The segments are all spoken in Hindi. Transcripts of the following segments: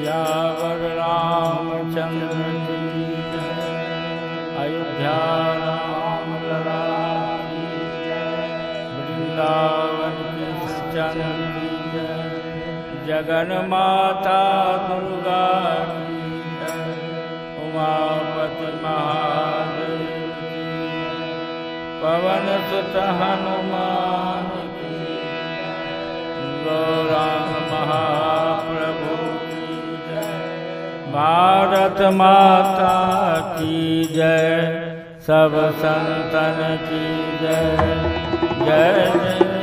सियावर रामचंद्र की जय। अयोध्या राम लला की जय। वृंदावन कृष्ण की जय। जगन माता दुर्गा की जय। उमापति महादेव की जय। पवन सुत हनुमान की जय। गौरांग महाप्रभु की जय। भारत माता की जय। सब संतन की जय। जय जय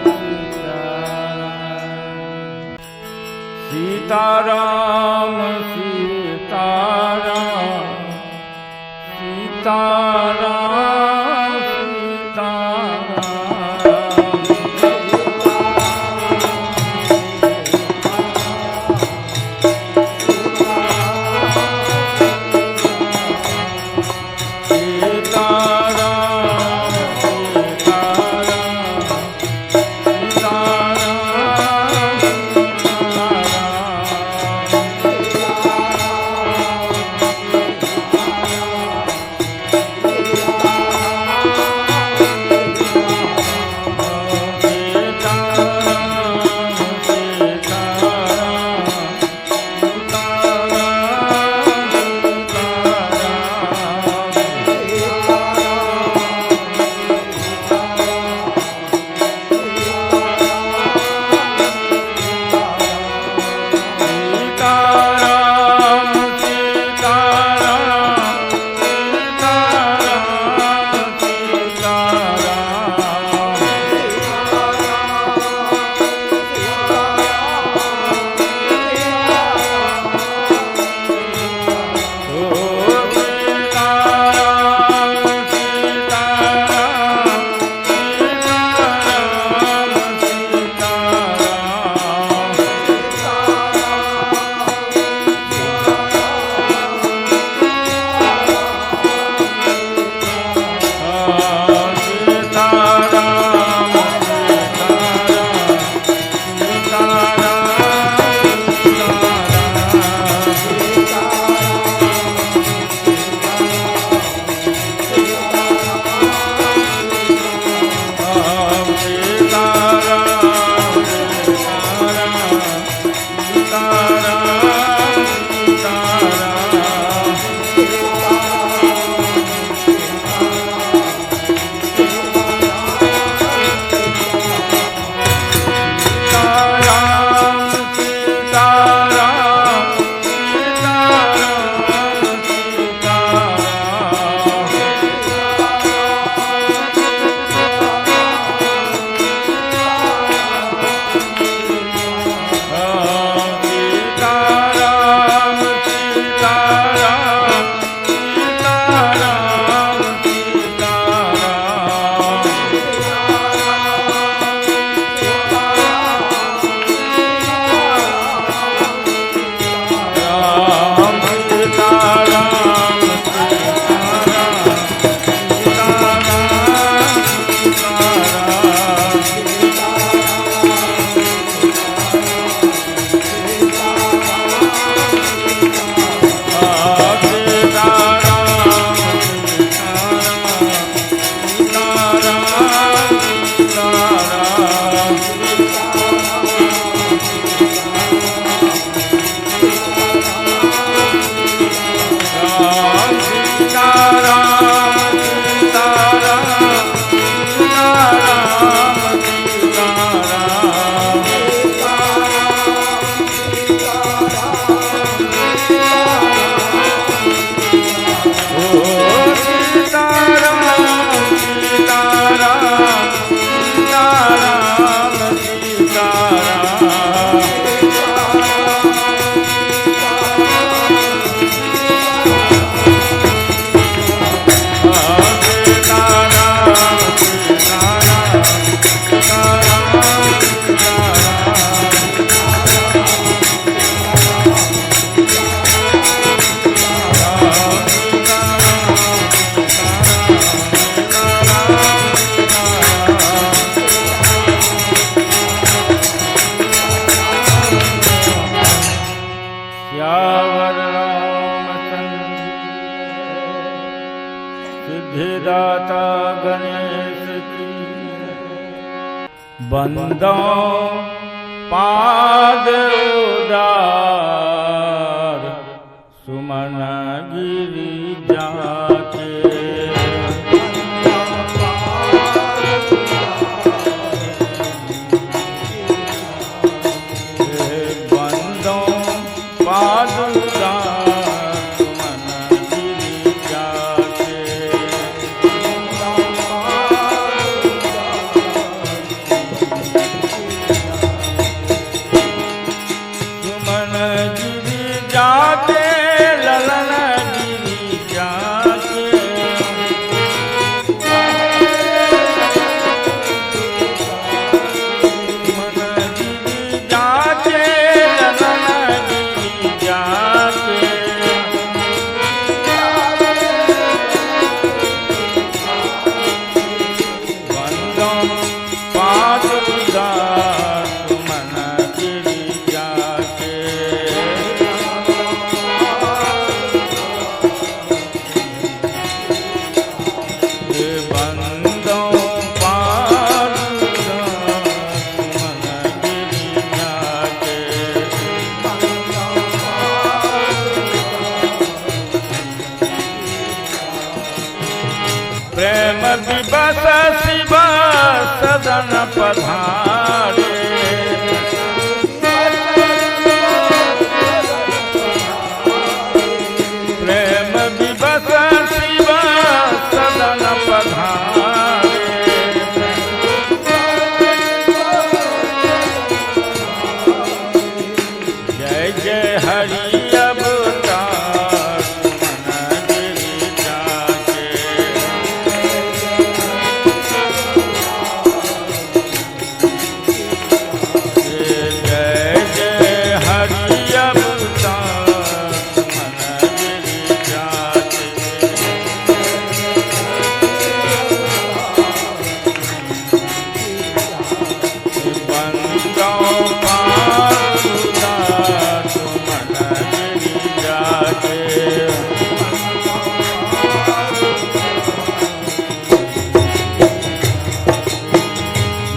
सीताराम सीताराम सीताराम सियावर रामचंद्र सिद्धिदाता गणेश की बंदो पाद उदार सुमन गिरि जाके प्रेम विबस शिव सदन पधारे प्रेम विबस शिव सदन पधारे जय जय हरि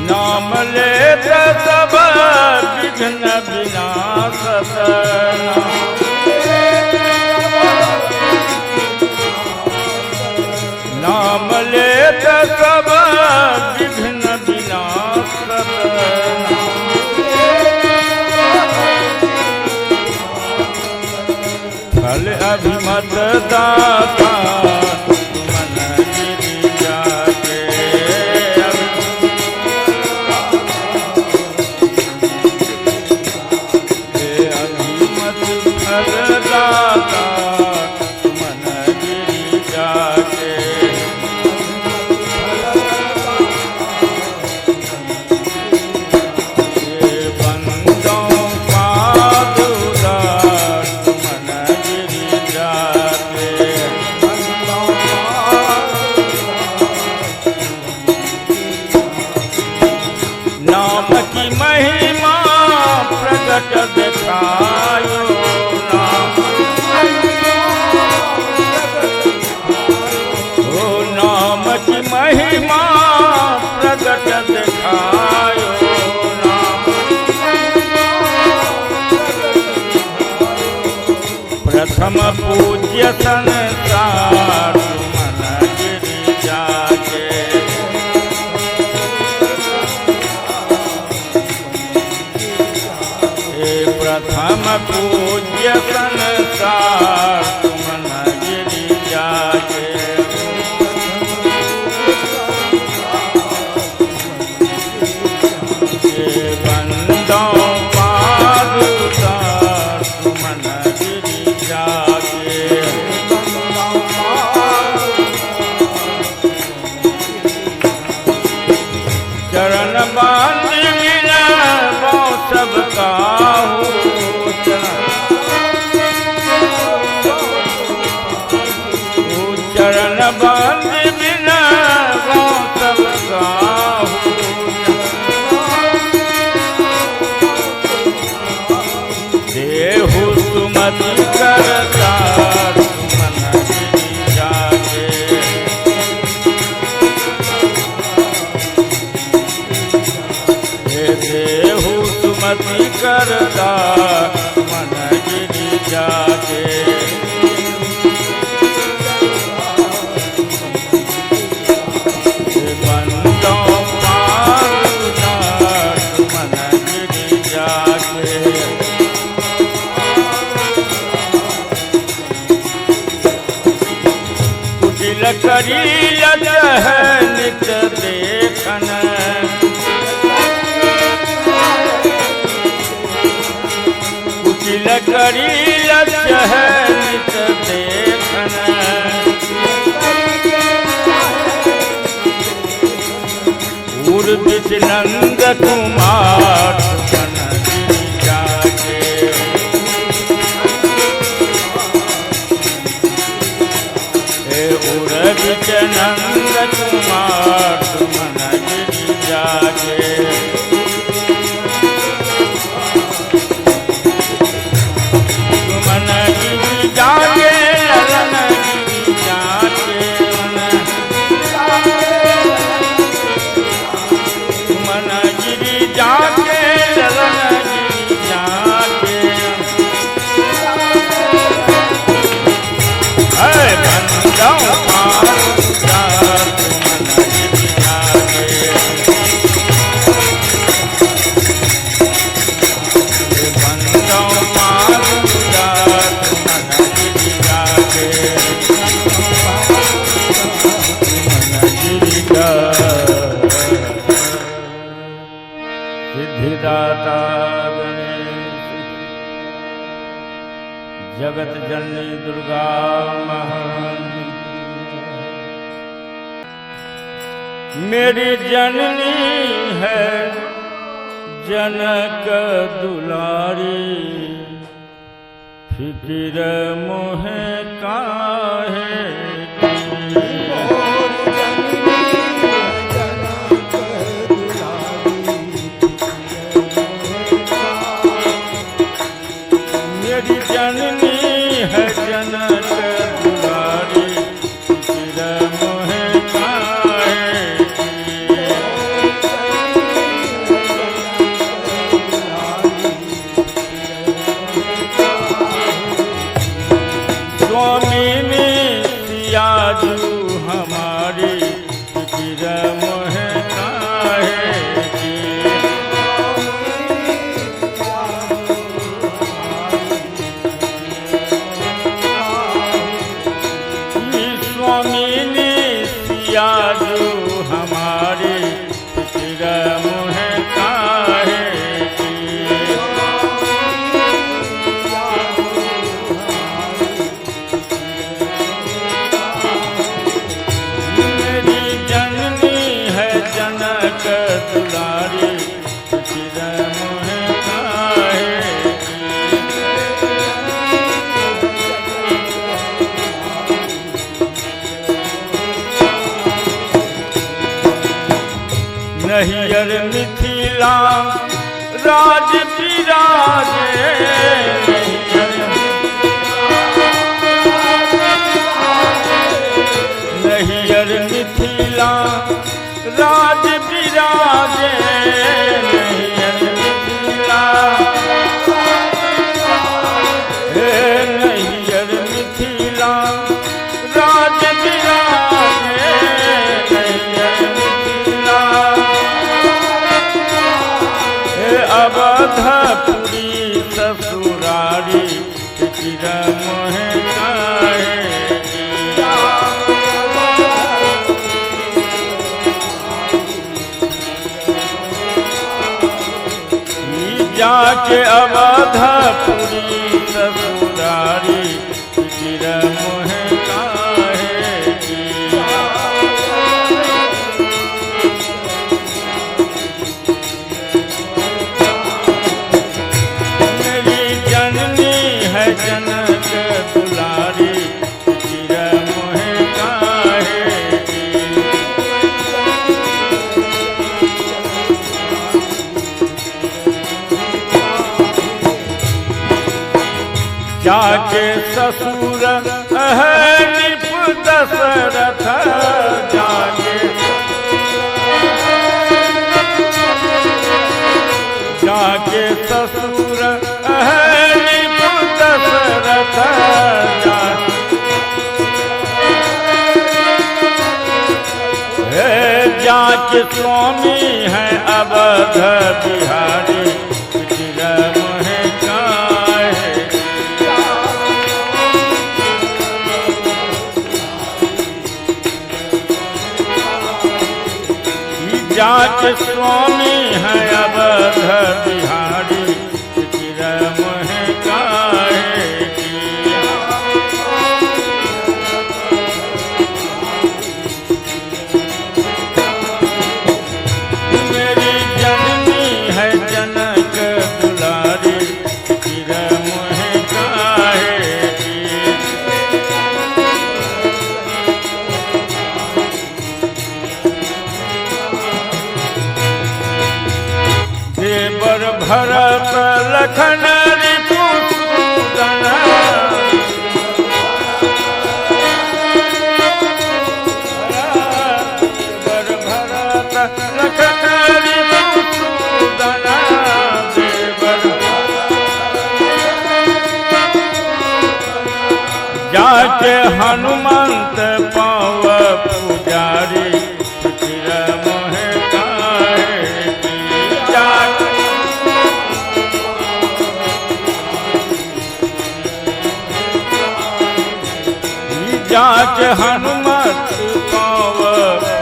नाम लेत सब विघ्न विनाशत नाम लेत सब विघ्न विनाशत फल अभिमत दाता नाम की महिमा प्रकट दिखायो नाम की महिमा प्रकट दिखायो प्रथम पूज्य संसार सुमन गिरि जाके प्रथम पूज्य संसार सुमन गिरि जाके बंदो पाद उदार सुमन गिरि जाके चरण बांध मिला सब काहू चरण बांध बिना सब काहू देहु सुमति करतार सुमन गिरि जाके। हे देहु सुमति करतार सुमन गिरि जाके। करी लज है नित देखन। कुटिल करी लज है नित देखन। उर्विच नंद कुमार सुमन गिरि जाके। उर्विच नंद कुमार सुमन गिरि जाके। सुमन गिरि जाके ललन गिरि जाके। सुमन गिरि जाके ललन गिरि जाके। सिद्धिदाता गणेश जगत जननी दुर्गा महारानी। मेरी जननी है जनक दुलारी। फिक्र मोहे काहे मेरी जननी है जनक दुलारी। फिक्र मोहे काहे स्वामिनी सियाजू हमारी। फिक्र मोहे काहे स्वामिनी सियाजू हमारी। फिक्र मोहे काहे मेरी जननी है जनक दुलारी। फिक्र मोहे काहे नहियर मिथिला राज बिराजे। नहियर मिथिला राज बिराजे। नहियर मिथिला नहियर मिथिला राज बिराजे। नहियर मिथिला अवधपुरी ससुरारी। फिक्र मोहे काहे जाके अवधपुरी ससुरारी। फिक्र मोहे काहे मेरी जननी है जनक दुलारी। फिक्र मोहे काहे जाके ससुर नृप दशरथ जाके ससुर नृप दशरथ जाके स्वामी है अवध बिहारी जाके स्वामी है अवध बिहारी चिरमोह काहे मेरी जननी है जनक दुलारी चिरमोह काहे देवर भरत लखन रिपुसूदन देवर भरत लखन रिपुसूदन देवर जाके हनुमंत पाव पुजारी चिरमोह जाके हनुमत पाव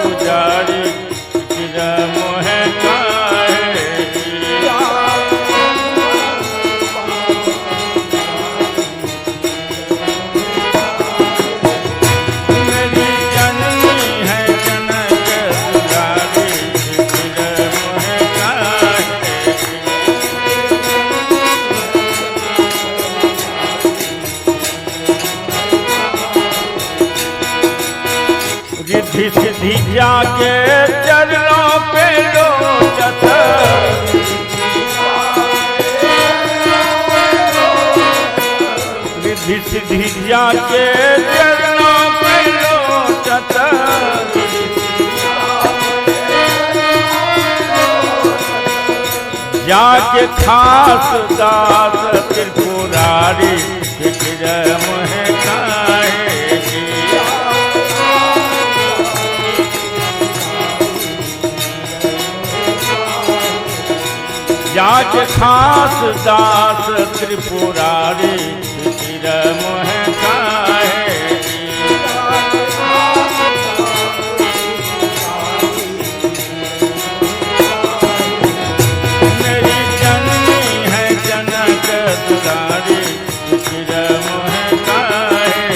पुजारी चिरमोह काहे मेरी जननी है जनक दुलारी चिरमोह काहे रिद्धि सिद्धि जाके चरणों पे लोचत रिद्धि सिद्धि जाके चरणों पे लोचत जाके खास दास त्रिपुरारी चिरमोह काहे जाके खास दास त्रिपुरारी चिरमोह काहे मेरी जननी है जनक दुलारी चिरमोह काहे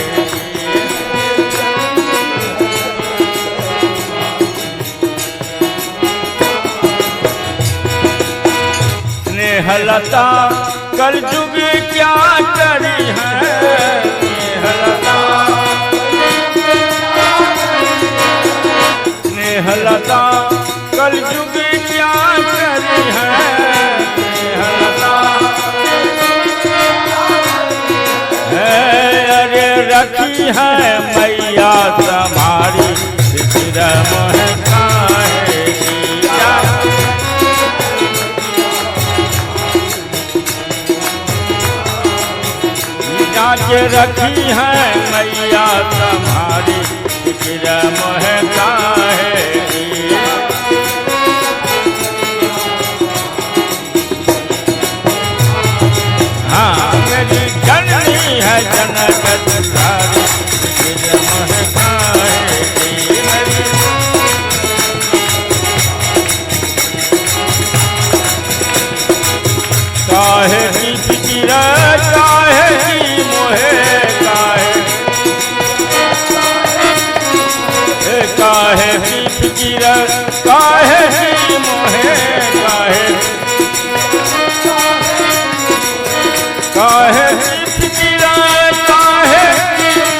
स्नेहलता कलयुग क्या करी है स्नेहलता कलयुग क्या करी है स्नेहलता अरे रखी है मैया तुम्हारी चिरमोह काहे जाके रखी है मैया तुम्हारी चिरमोह काहे हाँ मेरी जननी है जनक दुलारी चिरमोह काहे काहे की फिकिर काहे की मोहे काहे की फिकिर काहे की मोहे काहे की फिकिर काहे की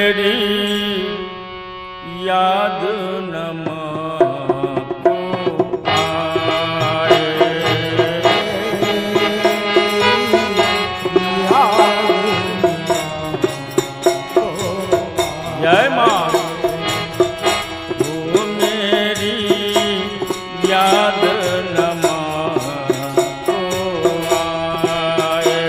मेरी याद नमा जय माँ वो मेरी याद नमा को आए।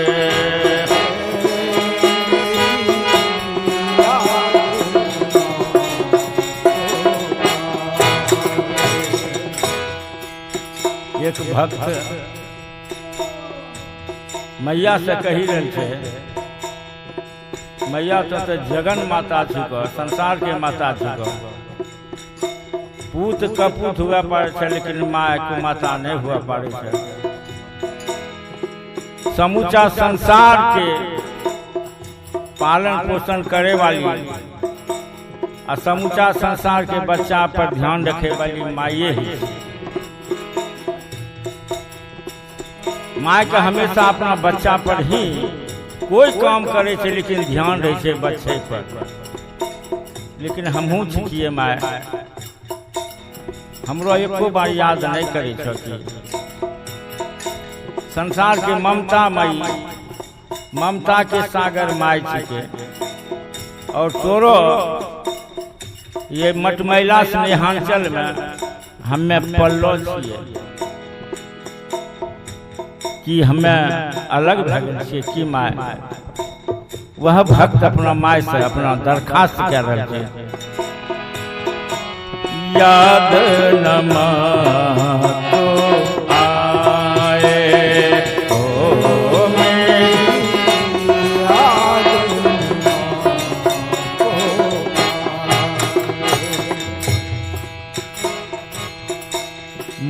एक भक्त मैया से कही रहे थे, मैया तो जगन माता थी, संसार के माता थी। पूत कपूत हुआ पारे छे, लेकिन माँ को माता नहीं हुआ पारे छे। समूचा संसार के पालन पोषण करे वाली और समूचा संसार के बच्चा पर ध्यान रखे वाली माये ही। माँ का हमेशा अपना बच्चा पर ही कोई काम करे छे, लेकिन ध्यान रहे छे बच्चे पर। लेकिन हमहू छिए माय, हमरो एको बार याद नहीं करे छकी। संसार के ममता मई, ममता के सागर माय छिके। और तोरो ये मटमैला स्नेहांचल में हमें पल्लो छिए कि हमें अलग भगन छे कि माय। वह भक्त अपना माय से अपना दरखास्त कर रहे थे, याद नमा को आए ओ मेरी याद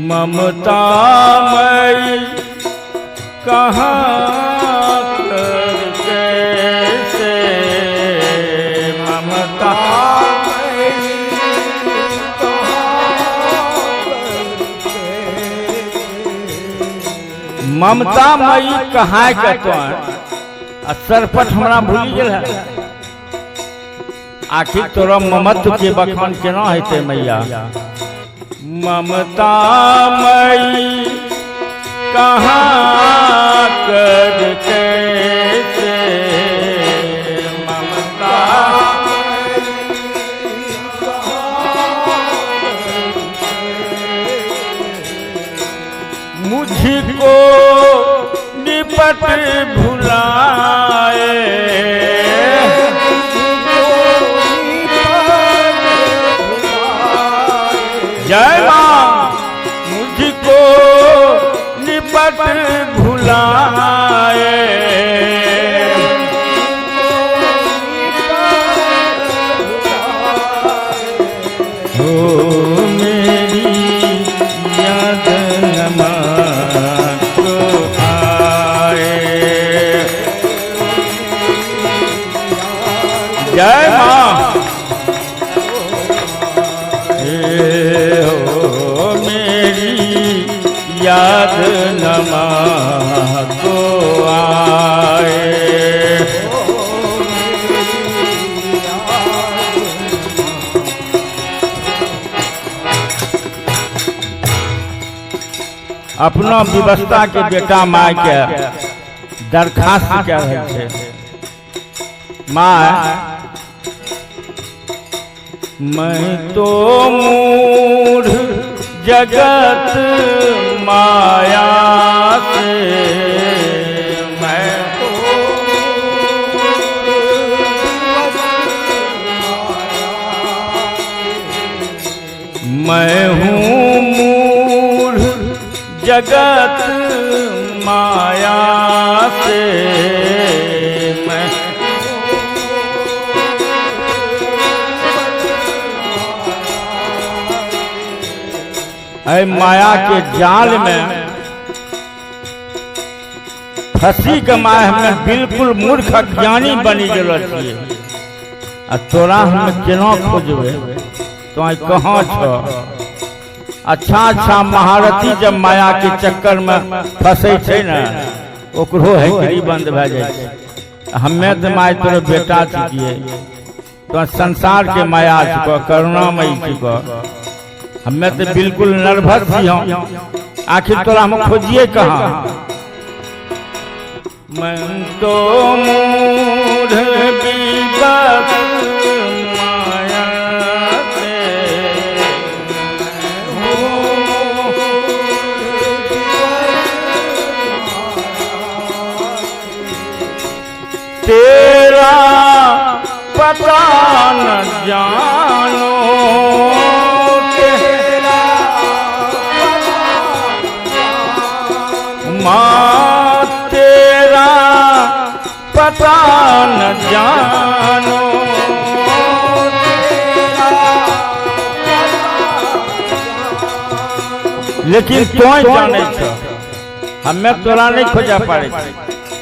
ममता मई कहाँ करके से ममता ममता मई कहाँ कहते सरपट हमरा भूली गेल है। आखिर तोरा ममत्व के बखान केना हेते मैया। ममता मई कहाँ करके से ममता मुझको निपट भुलाए। जय माँ मुझको निपट भुलाए। हो मेरी याद नमा को आए। जय माँ हो मेरी याद नमा को आए। अपना व्यवस्था के बेटा माँ के दरखास्त कर रहे थे। माँ मैं तो मूढ़ जगत माया से मैं तो मैं हूँ मूढ़ जगत माया से मैं ऐ माया के जाल में फंसी के माय हमें बिल्कुल मूर्ख ज्ञानी बनी गेलो छिए। आ तोरा हम केना खोजबे, तो कहाँ छो। अच्छा अच्छा महारथी जब माया के चक्कर में फंसे छे ना, ओकरो हैकरी बंद भए जाए छै। हमें तो माय तोरे बेटा छिए, तो संसार के माया चुका, करुणामयी चुका। हमें तो बिल्कुल नर्वस ही हूँ, आखिर तोरा हम खोजिए कहाँ। मन तो मूढ़ विवश माया से, तेरा पता न जानो, माँ तेरा पता न जानो, लेकिन तोय जाने छ, हमें तोरा नहीं खोजा पाड़े,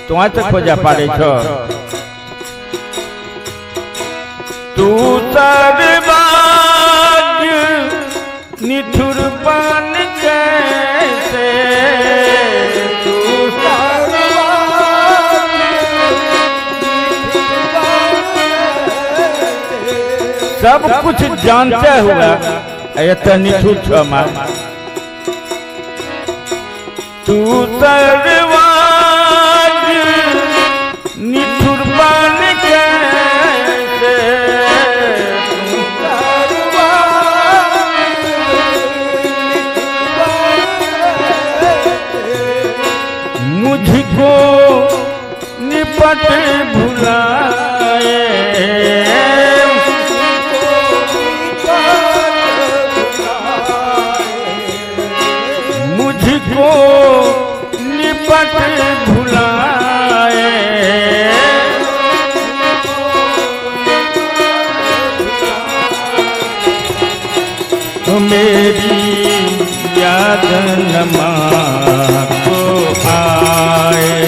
तोय तो खोजा पाड़े छ। तू सर्वज्ञ निठुर बन कैसे, सब कुछ जानते हुए ये निठुर छ मार। तू सर्वज्ञ निठुर बन कैसे, मुझको निपट भुलाए, मुझको निपट भुलाए, तो मेरी याद नमा को आए।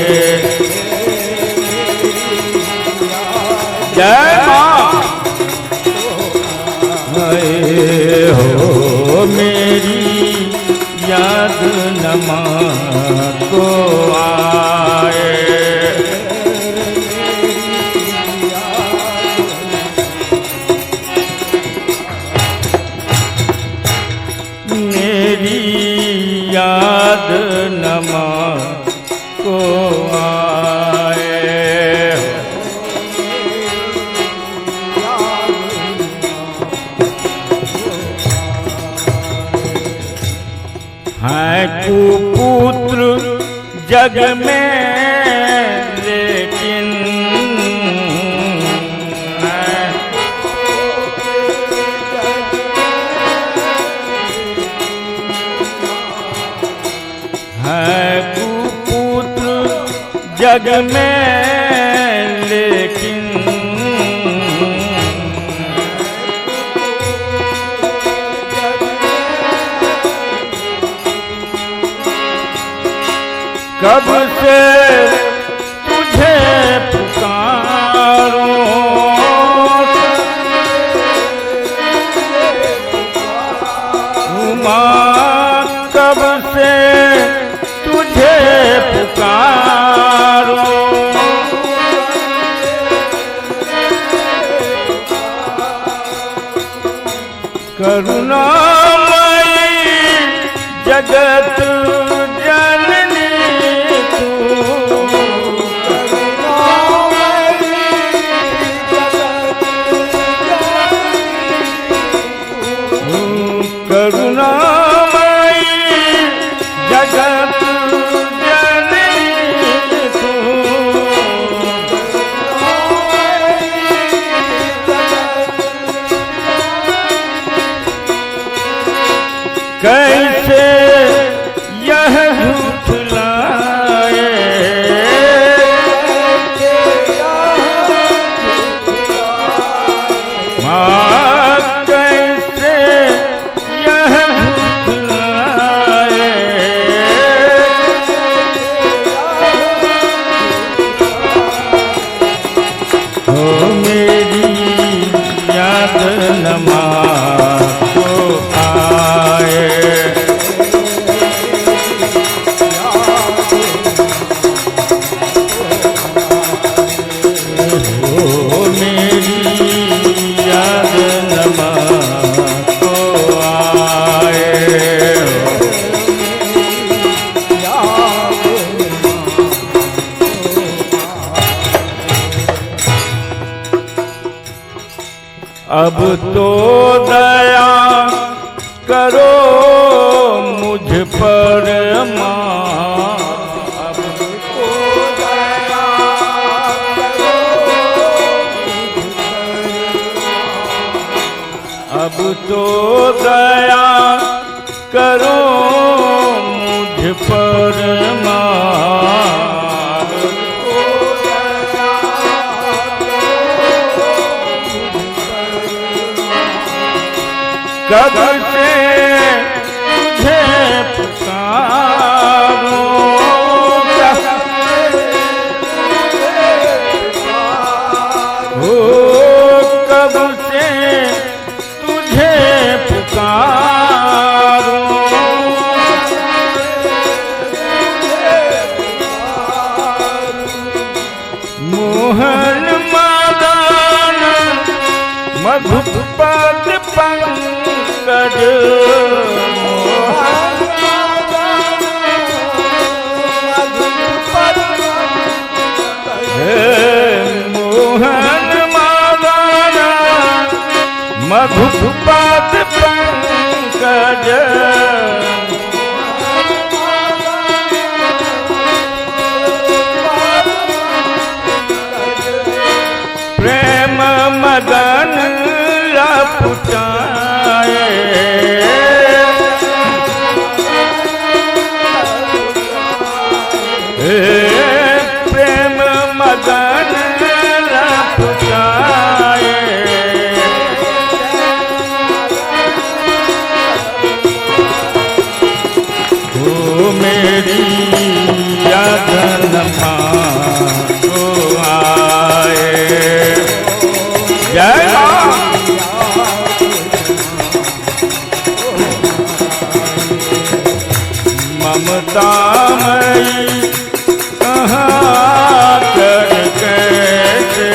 जय माँ हो, मेरी याद नमा को आए। मेरी याद नमा को आए। है कुपुत्र जग में लेकिन, है कुपुत्र जग में लेकिन, कब से तुझे पुकारो, माँ कब से तुझे पुकारो, करुणामयी जगत जननी तू, करुणामयी जगत जननी तू, कैसे यह झूठलाए, माँ कैसे यह झूठलाए, हो मेरी याद नमा को आए। मेरी अब तो दया करो मुझ पर माँ, अब तो दया करो अब तो दया करो मुझ पर माँ, कब से तुझे पुकारूं, हो कब से तुझे पुकारूं, मोहन मदन मधुपद पंकज, मोहन मदन मधुपद पंकज, प्रेम मदन लपुटाए, प्रेम मदन लपुटाए, ओ मेरी यादन को आए। जय मां। ममतामयी कहाँ कर कैसे,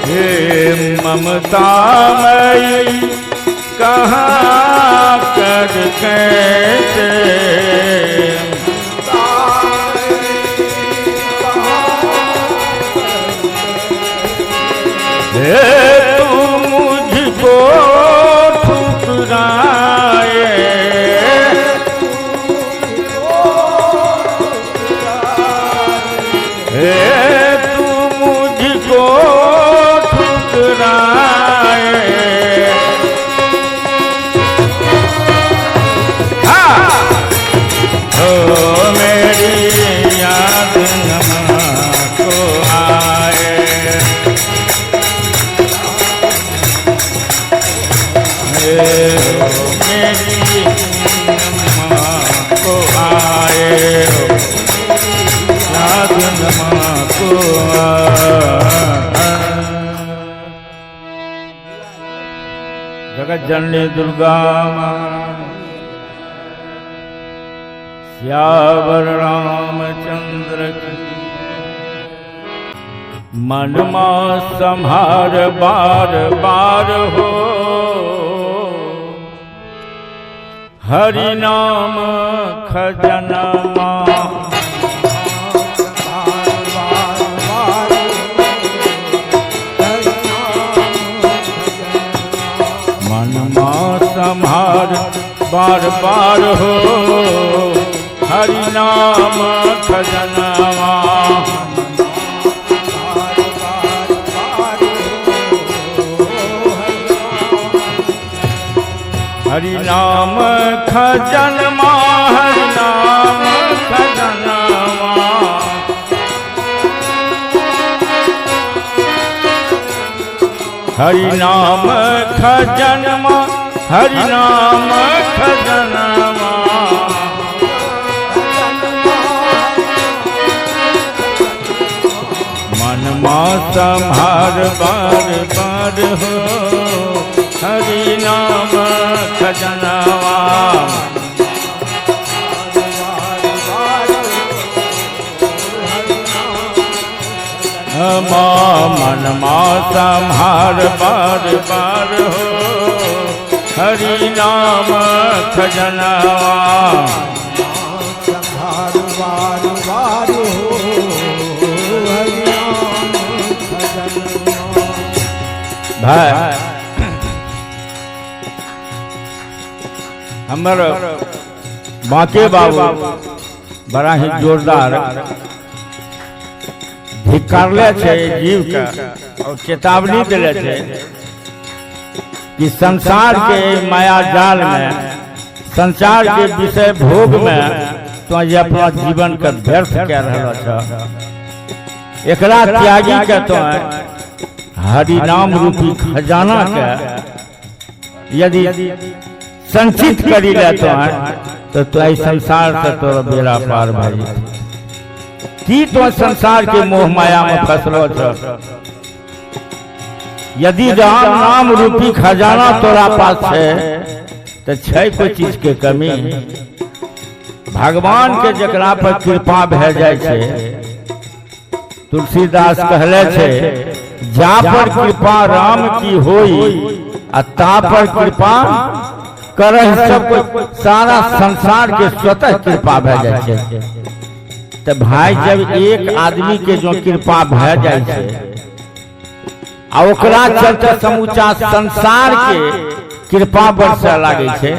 हे ममतामयी कहाँ कर कैसे, हे तू मुझको ठुकराए, हे तू मुझको ठुकराए, हाँ ओ मेरी याद को आए, मेरी माँ को आए, याद माँ को जगत जननी दुर्गा माँ, श्यावर रामचंद्र की मन माँ संहार बार बार हो, हरि नाम खजनमा, मन माँ संहार बार बार हो, हरि नाम खजनमा, हरि नाम खजनमा, हरि नाम खजनमा, हरि नाम खजनमा, हरि नाम खजनमा, मन माँ संहार बार बार हो, हरि नाम खजनवा, मन माँ संहार बार बार हो, हरि नाम खजनवा, संहार बार बार है हमर बांके बाबू बड़ा ही जोरदार धिक्कारले छे जीव का और चेतावनी दिले छे कि संसार के माया जाल में, संसार के विषय भोग में तो ये अपना जीवन का व्यर्थ कह रहा था। एकरा त्यागी के तो हरि नाम रूपी खजाना के यदि संचित करी लेते हैं तो संसार से तो बेड़ा पार भाई की तो संसार के मोह माया में फसलो छ। यदि राम नाम रूपी खजाना तोरा पास है तो छै कोई चीज के कमी। भगवान के जकरा पर कृपा भे जाय छे, तुलसीदास कहले छे जा पर कृपा राम की होई आ ता पर कृपा करह सब सारा संसार के स्वतः कृपा भे जाय छे। तो भाई जब एक आदमी के जो कृपा भे जाय छे आ ओकरा चलते समूचा संसार के कृपा बरसे लागे छे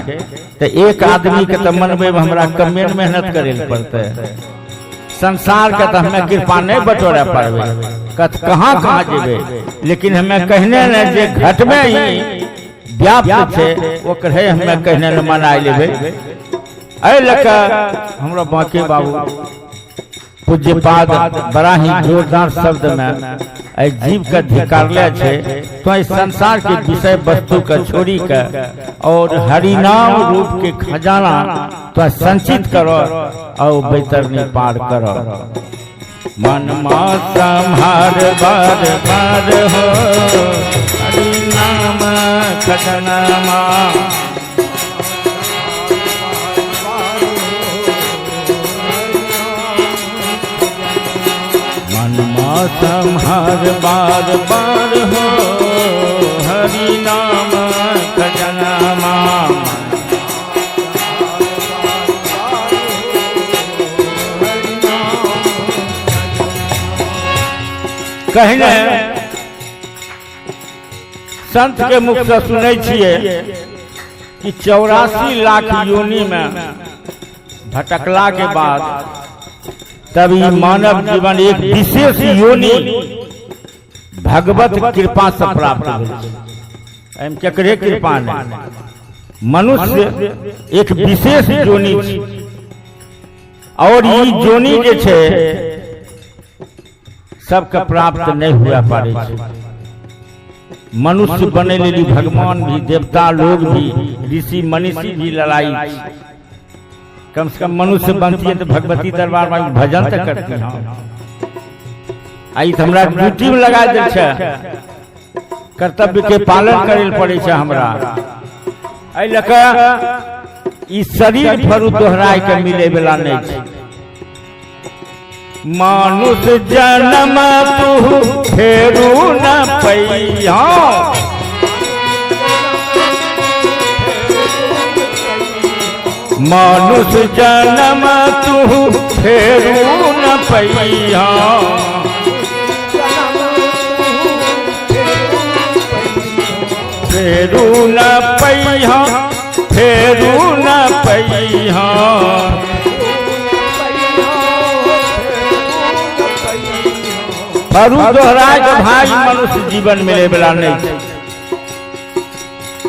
तो एक आदमी के तो मनबे में हमरा कमे मेहनत करे पड़ते। संसार के तो हमें कृपा नहीं बटोरे पाबे, कहाँ कहाँ जेबे, लेकिन हमें कहने ने जे घट में ही व्याप्त छे ओकरे हमें कहने ने मनाई लेबे। ऐ लका हमरा बांके बाबू पूज्यपाद बड़ा ही जोरदार शब्द में ऐ जीव का धिकारले छे तो इस संसार के विषय वस्तु का छोड़ी के और हरिनाम रूप के खजाना तो संचित करो और बैतरनी पार करो। मन मा संहार बार बार हो हरिनाम खजाना संहार बार बार हो हरि नाम खजाना। कहने संत के मुख से सुनै छियै कि 84 लाख योनि में भटकला के बाद तभी मानव जीवन एक विशेष योनि भगवत कृपा से प्राप्त हो। केकरे कृपा ने मनुष्य एक विशेष योनि और ये योनि जे छे सबके प्राप्त नहीं हुआ पारे छे। मनुष्य बने लेली भगवान भी, देवता लोग भी, ऋषि मनीषी भी लड़ाई। कम से कम मनुष्य बनती है तो भगवती दरबार में भजन तक करती है। आई तो हमरा ड्यूटी में लगा दे छे, कर्तव्य के पालन करे पड़े छे हमरा। आई लका ई शरीर भर दोहराए के मिले वाला नहीं छे। मानुष जन्म तू फेरू न पैया, मानुष जन्म तू फेरू न पैया, फेरू न पैया, फेरू न पैया। फरू दोहराए के भाई मनुष्य जीवन मिले वाला नहीं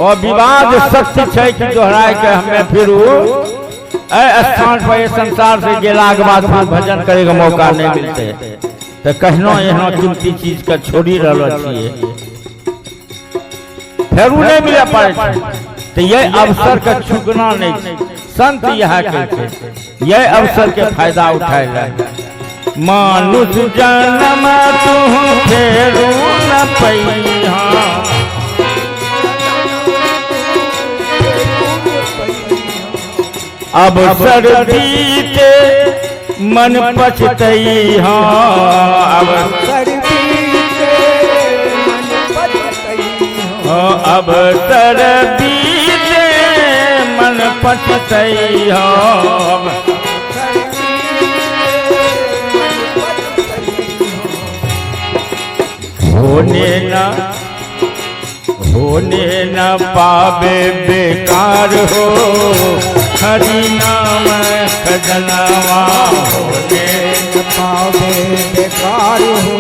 और विवाद शक्ति है कि दोहराए के हमें फिर स्थान पर संसार से गेला के बाद फिर भजन करे के मौका नहीं मिलते तो कहनो एहनो कीमती चीज का छोड़ी रहलो छिए फिर नहीं मिले पाए तो ये अवसर का छुकना नहीं। संत यह कहते ये अवसर के फायदा उठाए। मानुष जन्म तू फेरू न पैया, अवसर बीते मन पछतैहा, अवसर बीते अवसर बीते मन पछतैहा। होने न होने न पावे बेकार हो हरि नाम खजनवा होने न पावे बेकार हो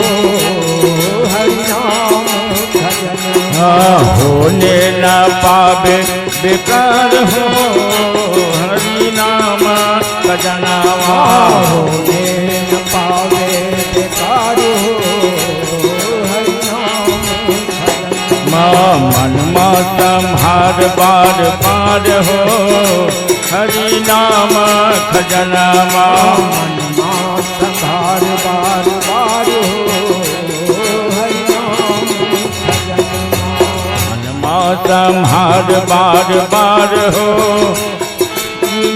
हरि नाम खजनवा होने न पावे बेकार हो हरि नाम खजनवा होने न पावे बेकार हो हरि नाम खजनवा मन संहार बार बार हो हरि नाम खजनवा संहार बार बार हो हरि नाम खजनवा संहार बार बार हो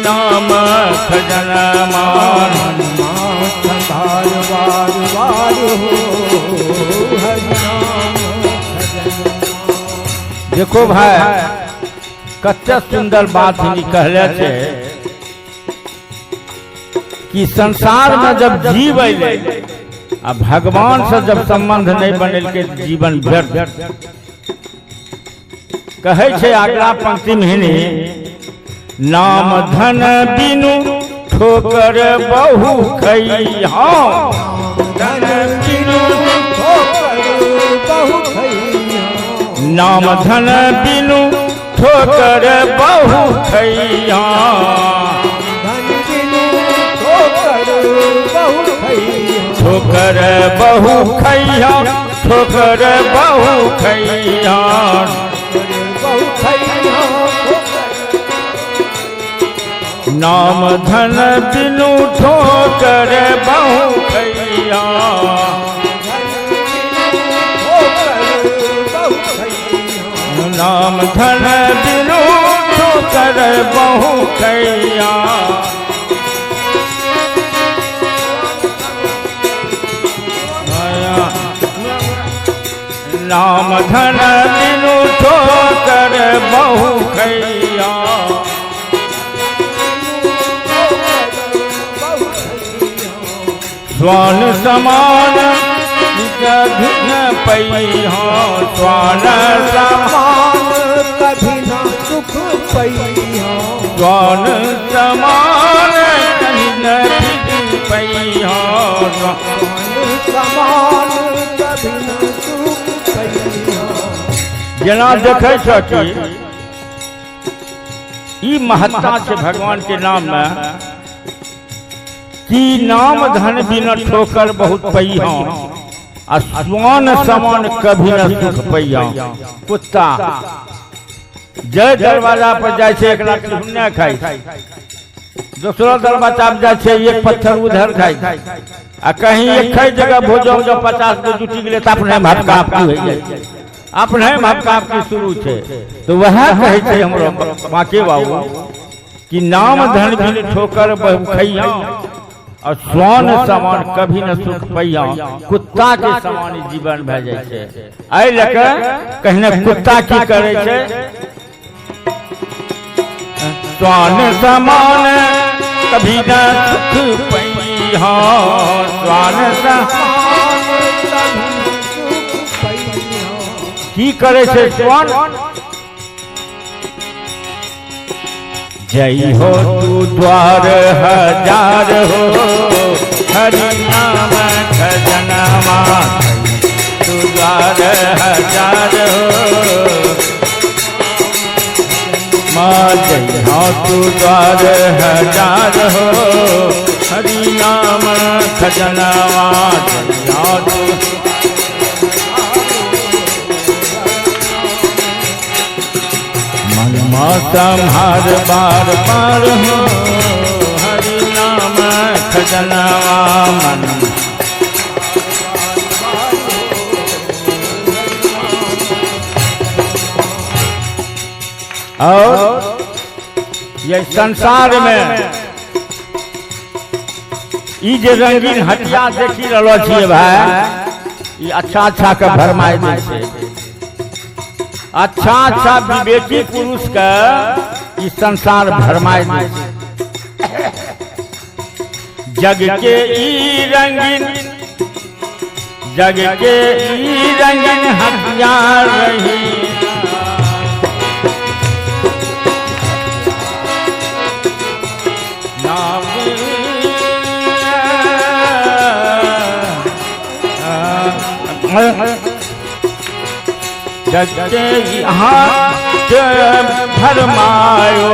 नाम खजनवा संहार बार बार हो हरि नाम खजनवा। देखो भाई कच्चा सुंदर बात ही कहले छे कि संसार में जब जीव अइले आ भगवान से जब संबंध नहीं बनल के जीवन व्यर्थ कहे छे अगला पंक्ति में ही नाम धन बिनु ठोकर बहु खइहा धन बिनु ठोकर बहु खइहा नाम धन बिनु ठोकर बहु खइहा धन बिनु ठोकर बहु खइहा ठोकर बहु खइहा ठोकर बहु खइहा बहु खइहा नाम धन बिनु ठोकर बहु खइहा नाम धन बिनु ठोकर बहु खइहा नाम धन बिनु ठोकर बहु खइहा स्वान समान कभी न पैहा स्वान समान कभी न सुख पैहा स्वान समान कभी न फिर पैहा समान कभी न सुख पैहा। जेना देखे छ कि ई महत्ता छै भगवान के नाम में कि नाम धन बिना ठोकर बहुत पैहा आ स्वान समान कभी न सुख पैहा। कुत्ता जय दरवाजा पर जाए छे एक लाख सुन्ना खाई दूसरा दरवाजा पर जाए छे एक पत्थर उधर खाई आ कहीं एक खाई जगह भोजन जो 50 के जुटी गेले त अपने भटका आपकी हो जाए अपने भटका आपकी शुरू छे। तो वह कहे छे हमरो बाके बाबू कि नाम धन बिन ठोकर बहु खइहा और स्वान समान कभी न सुख पैया। कुत्ता के समान जीवन भे जाए छे। एहि लेके कहने कुत्ता की करे छे स्वान समान कभी न सुख पैया स्वान समान की करे छे स्वान जय हो तू द्वार हजार हो हरि नाम खजनवा तू द्वार हजार हो माँ जय हो तू द्वार हजार हो हरि नाम खजनवा जय हो तू संहार बार बार हो हरि नाम खजनवा मन और ये संसार में ई जे रंगीन हटिया देखी रहलो छिए भाई ई अच्छा अच्छा के भरमाई दै छै अच्छा अच्छा विवेकी पुरुष का इस संसार भरमाई दै छै जग के ई रंगीन जग के ई रंगीन हथियार रही जग के हाथ भरमायो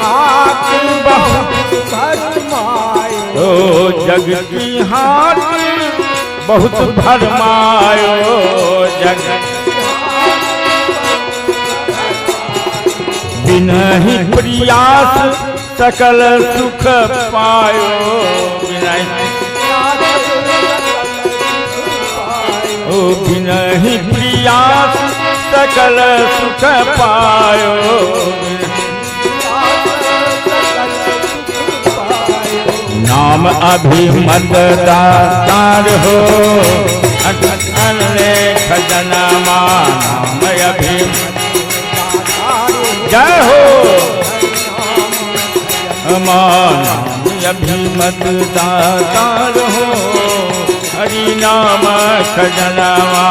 हाथ बहुत भरमायो जग की हाथ बहुत भरमायो जग बिनहि प्रयास सकल सुख पायो बिनहि प्रयास सकल सुख पायो नाम अभिमत दातार हो अलेख जनमा नाम अभिमत जय हो नाम अभिमत दातार हो हरि नाम खजनवा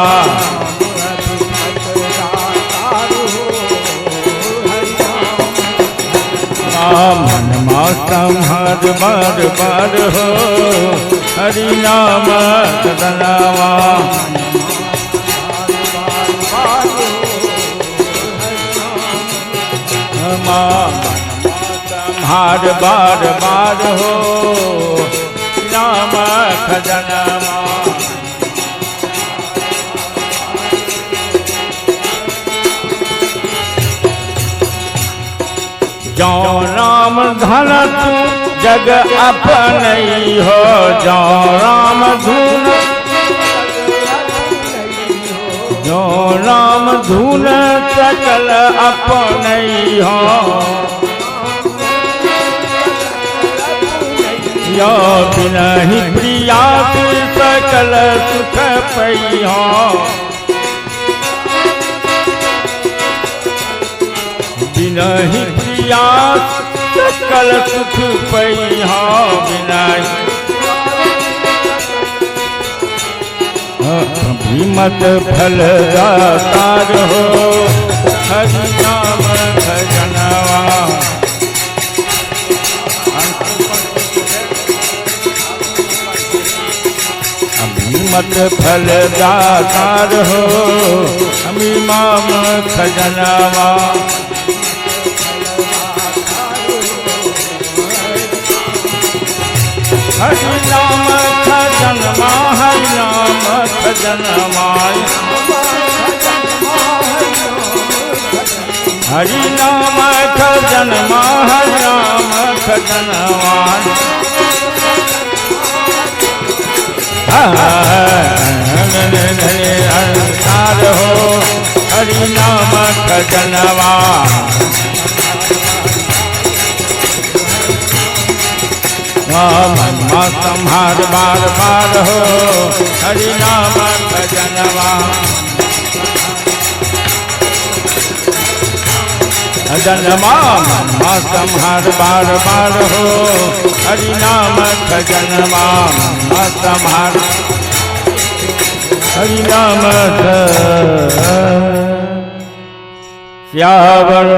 मन संहर बार बार हो हरि नाम खजनवा संहार बार बार हो नाम खजनवा जो राम धन तू जग अपनई हो जो राम धुन जो राम धुन सकल अपनई हो यो बिनहि प्रियास सकल सुख पई हो बिनहि प्रियास सकल सुख पई हो बिनहि अभिमत फल दातार हो हरि नाम भजनवा अभिमत फल दातार हो हरि नाम खजनवा हरि नाम खजनवा हरि नाम खजनवा हरि नाम खजनवा हरि नाम खजनवा अंसार हो हरि नाम खजनवा मनमा संहार बार बार हो हरि नाम खजनवा जनमा मनमा संहार बार बार हो हरि नाम खजनवा मनमा संहार हरि नाम श्यावर